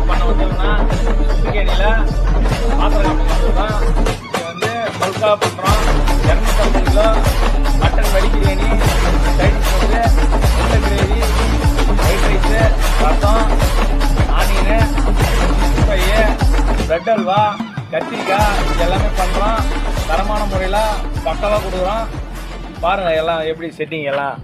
பண்ண வந்தோம்னா பிரியாணியில் ஆத்திரக்காப்பு தான் இது வந்து பல்காக பண்ணுறோம். 250 கிலோ மட்டன் வடி பிரியாணி, சைடிஷ் வந்து முட்டை கிரேவி, ஒயிட் ரைஸு, ரசம், ஆனியனு, ஃப்ரையு, பிரெட் அல்வா, கத்திரிக்காய் இது எல்லாமே பண்ணுறோம். தரமான முறையில் பக்காவாக கொடுக்குறோம். பாருங்கள் எல்லாம் எப்படி செட்டிங் எல்லாம்